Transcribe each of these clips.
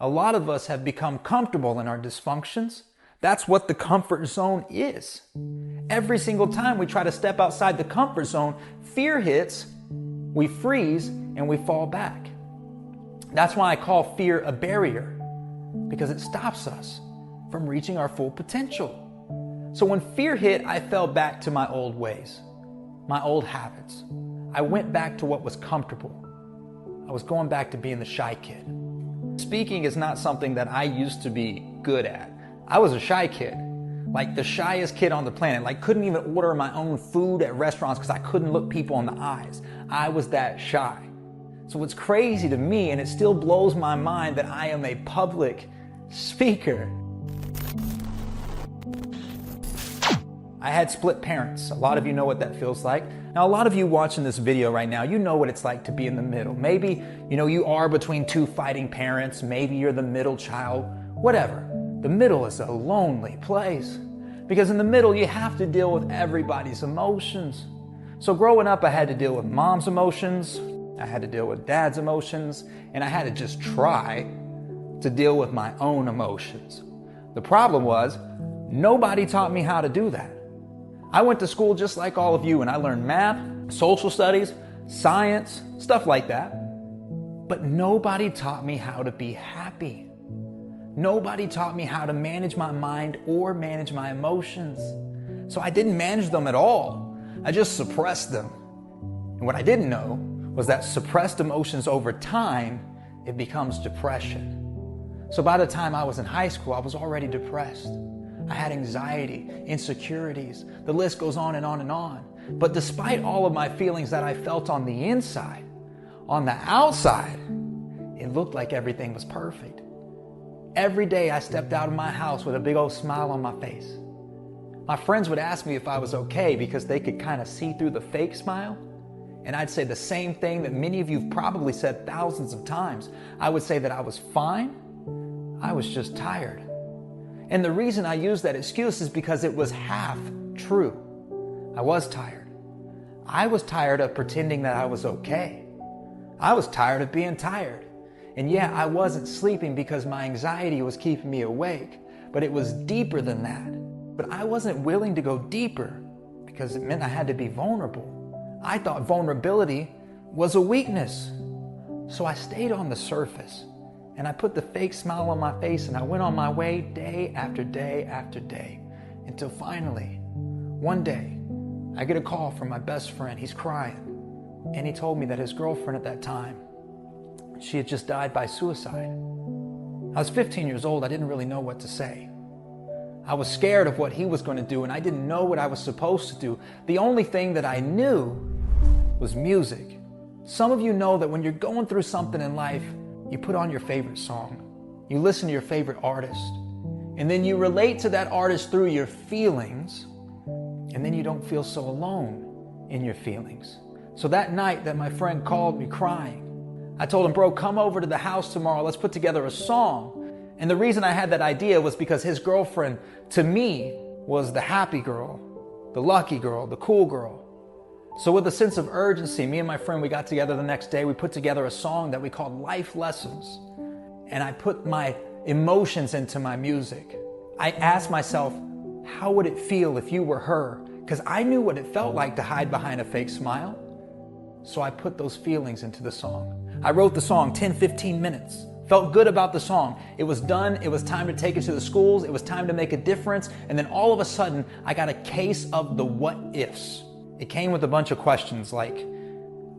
A lot of us have become comfortable in our dysfunctions. That's what the comfort zone is. Every single time we try to step outside the comfort zone, fear hits, we freeze, and we fall back. That's why I call fear a barrier, because it stops us from reaching our full potential. So when fear hit, I fell back to my old ways, my old habits. I went back to what was comfortable. I was going back to being the shy kid. Speaking is not something that I used to be good at. I was a shy kid, like the shyest kid on the planet, like couldn't even order my own food at restaurants because I couldn't look people in the eyes. I was that shy. So it's crazy to me, and it still blows my mind, that I am a public speaker. I had split parents. A lot of you know what that feels like. Now, a lot of you watching this video right now, you know what it's like to be in the middle. Maybe, you are between two fighting parents. Maybe you're the middle child, whatever. The middle is a lonely place, because in the middle, you have to deal with everybody's emotions. So growing up, I had to deal with mom's emotions, I had to deal with dad's emotions, and I had to just try to deal with my own emotions. The problem was, nobody taught me how to do that. I went to school just like all of you, and I learned math, social studies, science, stuff like that. But nobody taught me how to be happy. Nobody taught me how to manage my mind or manage my emotions. So I didn't manage them at all. I just suppressed them. And what I didn't know was that suppressed emotions over time, it becomes depression. So by the time I was in high school, I was already depressed. I had anxiety, insecurities, the list goes on and on and on. But despite all of my feelings that I felt on the inside, on the outside, it looked like everything was perfect. Every day I stepped out of my house with a big old smile on my face. My friends would ask me if I was okay because they could kind of see through the fake smile. And I'd say the same thing that many of you have probably said thousands of times. I would say that I was fine. I was just tired. And the reason I used that excuse is because it was half true. I was tired. I was tired of pretending that I was okay. I was tired of being tired. And yeah, I wasn't sleeping because my anxiety was keeping me awake, but it was deeper than that. But I wasn't willing to go deeper because it meant I had to be vulnerable. I thought vulnerability was a weakness. So I stayed on the surface, and I put the fake smile on my face, and I went on my way day after day after day, until finally, one day, I get a call from my best friend. He's crying, and he told me that his girlfriend at that time, she had just died by suicide. I was 15 years old. I didn't really know what to say. I was scared of what he was going to do, and I didn't know what I was supposed to do. The only thing that I knew was music. Some of you know that when you're going through something in life, you put on your favorite song. You listen to your favorite artist. And then you relate to that artist through your feelings. And then you don't feel so alone in your feelings. So that night that my friend called me crying, I told him, bro, come over to the house tomorrow. Let's put together a song. And the reason I had that idea was because his girlfriend, to me, was the happy girl, the lucky girl, the cool girl. So with a sense of urgency, me and my friend, we got together the next day. We put together a song that we called Life Lessons. And I put my emotions into my music. I asked myself, how would it feel if you were her? Because I knew what it felt like to hide behind a fake smile. So I put those feelings into the song. I wrote the song 10, 15 minutes. Felt good about the song. It was done. It was time to take it to the schools. It was time to make a difference. And then all of a sudden, I got a case of the what ifs. It came with a bunch of questions like,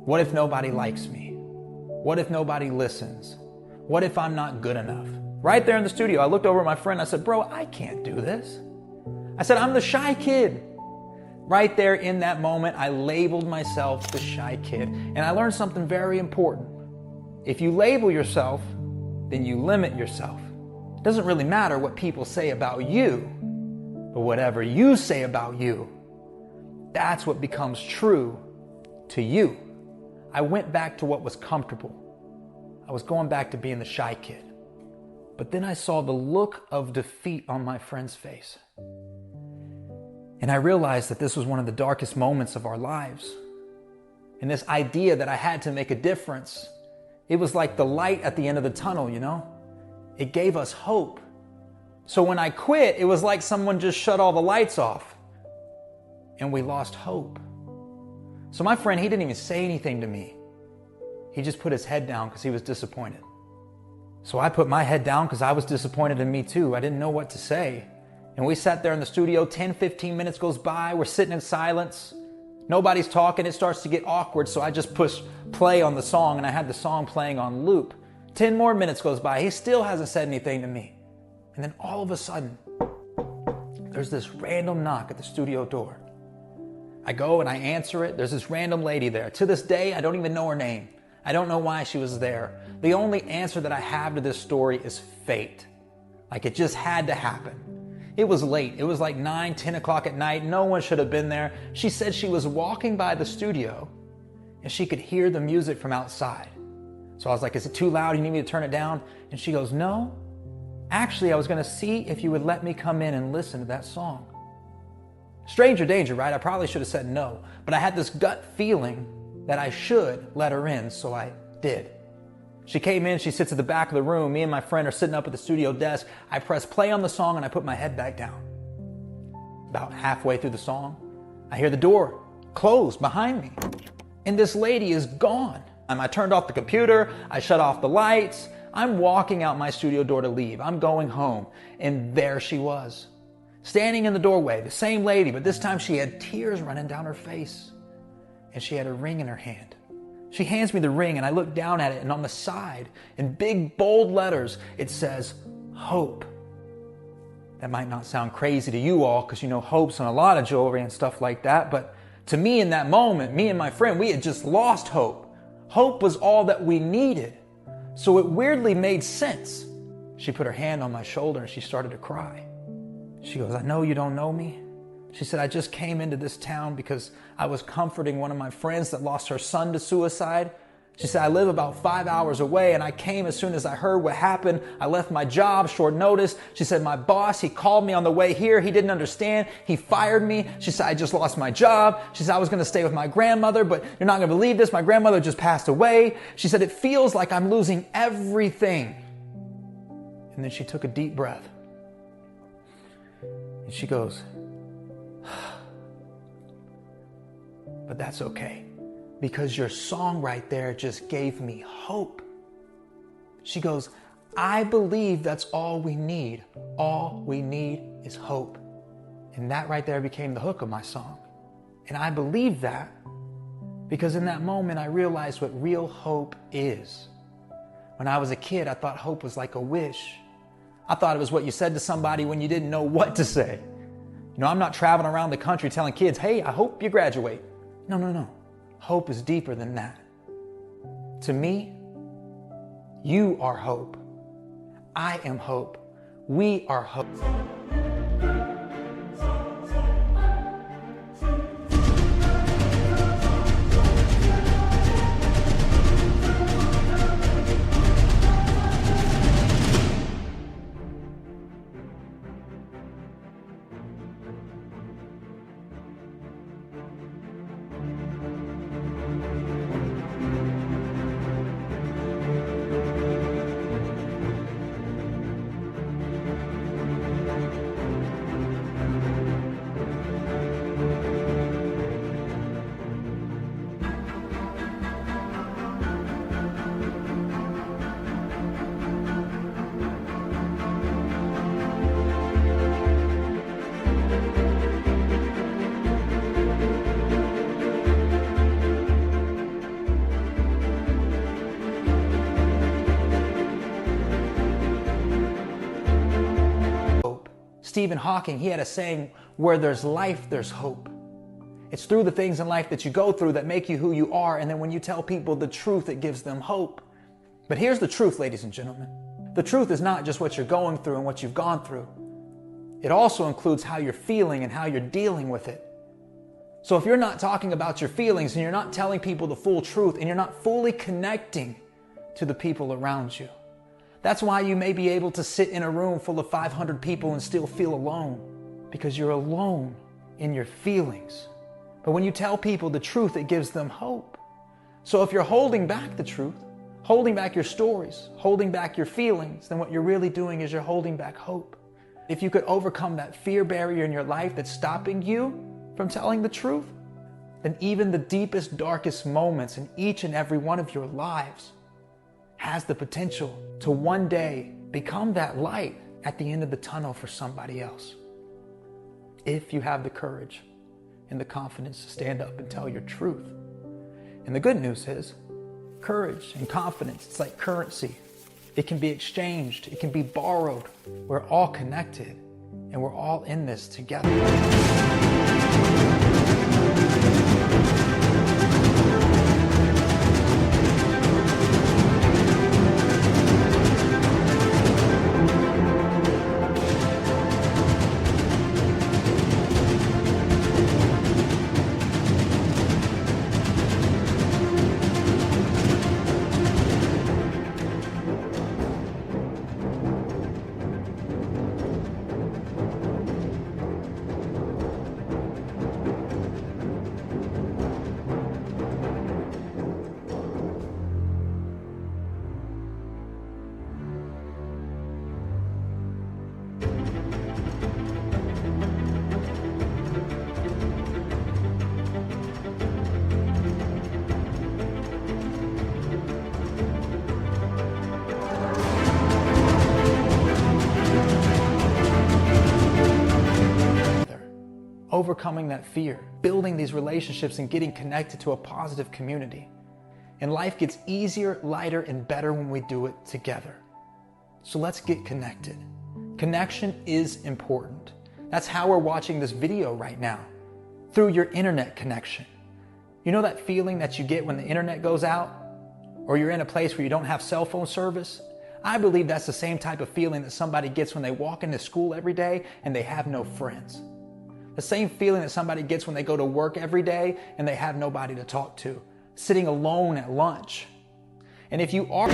what if nobody likes me? What if nobody listens? What if I'm not good enough? Right there in the studio, I looked over at my friend. I said, bro, I can't do this. I said, I'm the shy kid. Right there in that moment, I labeled myself the shy kid. And I learned something very important. If you label yourself, then you limit yourself. It doesn't really matter what people say about you, but whatever you say about you, that's what becomes true to you. I went back to what was comfortable. I was going back to being the shy kid. But then I saw the look of defeat on my friend's face. And I realized that this was one of the darkest moments of our lives. And this idea that I had to make a difference, it was like the light at the end of the tunnel, It gave us hope. So when I quit, it was like someone just shut all the lights off and we lost hope. So my friend, he didn't even say anything to me. He just put his head down because he was disappointed. So I put my head down because I was disappointed in me too. I didn't know what to say. And we sat there in the studio, 10, 15 minutes goes by. We're sitting in silence. Nobody's talking. It starts to get awkward. So I just push play on the song and I had the song playing on loop. 10 more minutes goes by. He still hasn't said anything to me. And then all of a sudden, there's this random knock at the studio door. I go and I answer it. There's this random lady there. To this day, I don't even know her name. I don't know why she was there. The only answer that I have to this story is fate. Like it just had to happen. It was late. It was like 9, 10 o'clock at night. No one should have been there. She said she was walking by the studio and she could hear the music from outside. So I was like, is it too loud? You need me to turn it down? And she goes, no. Actually, I was going to see if you would let me come in and listen to that song. Stranger danger, right? I probably should have said no, but I had this gut feeling that I should let her in, so I did. She came in, she sits at the back of the room. Me and my friend are sitting up at the studio desk. I press play on the song and I put my head back down. About halfway through the song, I hear the door close behind me and this lady is gone. I turned off the computer, I shut off the lights. I'm walking out my studio door to leave. I'm going home and there she was. Standing in the doorway, the same lady, but this time she had tears running down her face and she had a ring in her hand. She hands me the ring and I look down at it and on the side, in big bold letters, it says, hope. That might not sound crazy to you all because you know hope's on a lot of jewelry and stuff like that, but to me in that moment, me and my friend, we had just lost hope. Hope was all that we needed. So it weirdly made sense. She put her hand on my shoulder and she started to cry. She goes, I know you don't know me. She said, I just came into this town because I was comforting one of my friends that lost her son to suicide. She said, I live about 5 hours away and I came as soon as I heard what happened. I left my job short notice. She said, my boss, he called me on the way here. He didn't understand. He fired me. She said, I just lost my job. She said, I was going to stay with my grandmother, but you're not going to believe this. My grandmother just passed away. She said, it feels like I'm losing everything. And then she took a deep breath. And she goes, but that's okay, because your song right there just gave me hope. She goes, I believe that's all we need. All we need is hope. And that right there became the hook of my song. And I believe that because in that moment I realized what real hope is. When I was a kid, I thought hope was like a wish. I thought it was what you said to somebody when you didn't know what to say. You know, I'm not traveling around the country telling kids, hey, I hope you graduate. No. Hope is deeper than that. To me, you are hope. I am hope. We are hope. Stephen Hawking, he had a saying, where there's life, there's hope. It's through the things in life that you go through that make you who you are, and then when you tell people the truth, it gives them hope. But here's the truth, ladies and gentlemen. The truth is not just what you're going through and what you've gone through. It also includes how you're feeling and how you're dealing with it. So if you're not talking about your feelings and you're not telling people the full truth and you're not fully connecting to the people around you, that's why you may be able to sit in a room full of 500 people and still feel alone, because you're alone in your feelings. But when you tell people the truth, it gives them hope. So if you're holding back the truth, holding back your stories, holding back your feelings, then what you're really doing is you're holding back hope. If you could overcome that fear barrier in your life that's stopping you from telling the truth, then even the deepest, darkest moments in each and every one of your lives has the potential to one day become that light at the end of the tunnel for somebody else. If you have the courage and the confidence to stand up and tell your truth. And the good news is, courage and confidence, it's like currency. It can be exchanged, it can be borrowed. We're all connected and we're all in this together. Overcoming that fear, building these relationships and getting connected to a positive community. And life gets easier, lighter, and better when we do it together. So let's get connected. Connection is important. That's how we're watching this video right now, through your internet connection. You know that feeling that you get when the internet goes out? Or you're in a place where you don't have cell phone service? I believe that's the same type of feeling that somebody gets when they walk into school every day and they have no friends. The same feeling that somebody gets when they go to work every day and they have nobody to talk to, sitting alone at lunch. And if you are...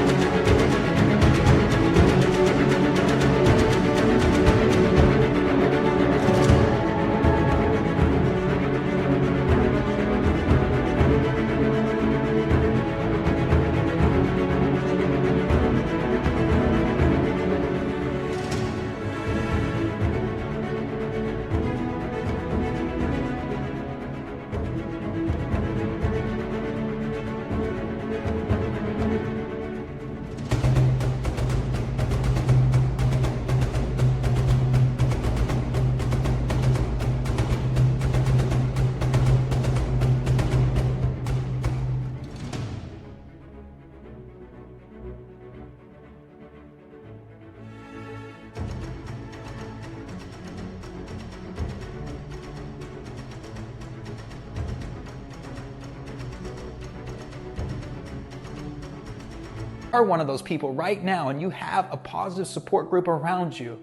are one of those people right now and you have a positive support group around you,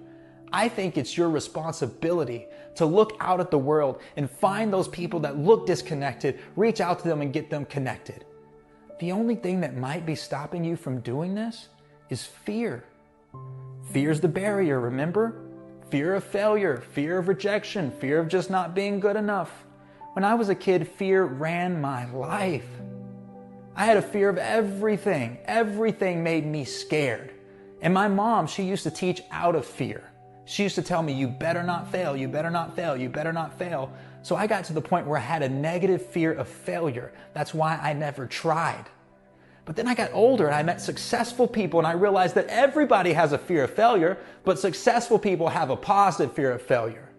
I think it's your responsibility to look out at the world and find those people that look disconnected, reach out to them and get them connected. The only thing that might be stopping you from doing this is fear. Fear's the barrier, remember? Fear of failure, fear of rejection, fear of just not being good enough. When I was a kid, fear ran my life. I had a fear of everything. Everything made me scared. And my mom, she used to teach out of fear. She used to tell me, you better not fail, you better not fail, you better not fail. So I got to the point where I had a negative fear of failure. That's why I never tried. But then I got older and I met successful people and I realized that everybody has a fear of failure, but successful people have a positive fear of failure.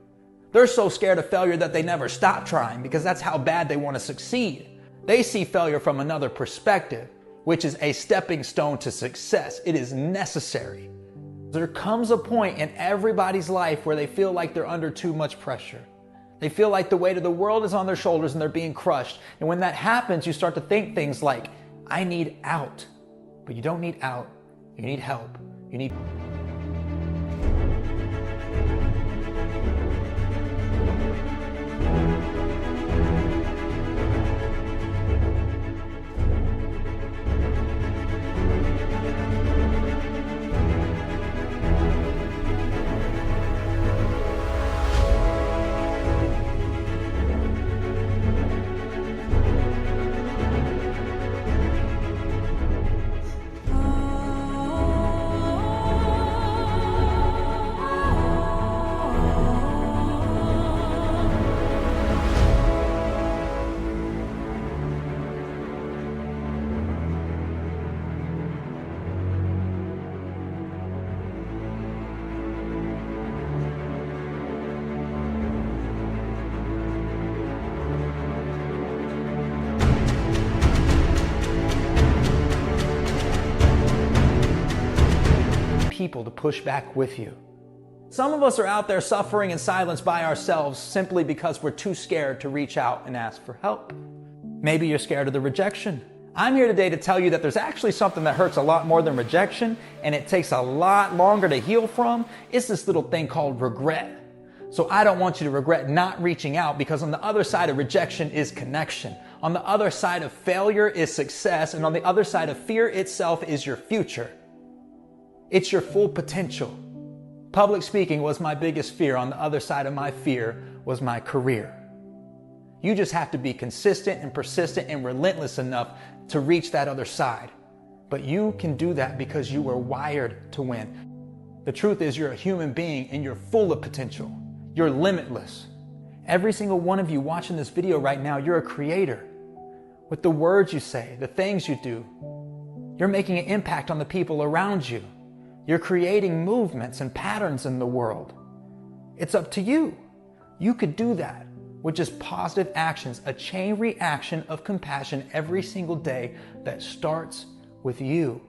They're so scared of failure that they never stop trying because that's how bad they want to succeed. They see failure from another perspective, which is a stepping stone to success. It is necessary. There comes a point in everybody's life where they feel like they're under too much pressure. They feel like the weight of the world is on their shoulders and they're being crushed. And when that happens, you start to think things like, I need out. But you don't need out. You need help. You need... people to push back with you. Some of us are out there suffering in silence by ourselves simply because we're too scared to reach out and ask for help. Maybe you're scared of the rejection. I'm here today to tell you that there's actually something that hurts a lot more than rejection, and it takes a lot longer to heal from. It's this little thing called regret. So I don't want you to regret not reaching out, because on the other side of rejection is connection. On the other side of failure is success, and on the other side of fear itself is your future. It's your full potential. Public speaking was my biggest fear. On the other side of my fear was my career. You just have to be consistent and persistent and relentless enough to reach that other side. But you can do that because you were wired to win. The truth is, you're a human being and you're full of potential. You're limitless. Every single one of you watching this video right now, you're a creator. With the words you say, the things you do, you're making an impact on the people around you. You're creating movements and patterns in the world. It's up to you. You could do that with just positive actions, a chain reaction of compassion every single day that starts with you.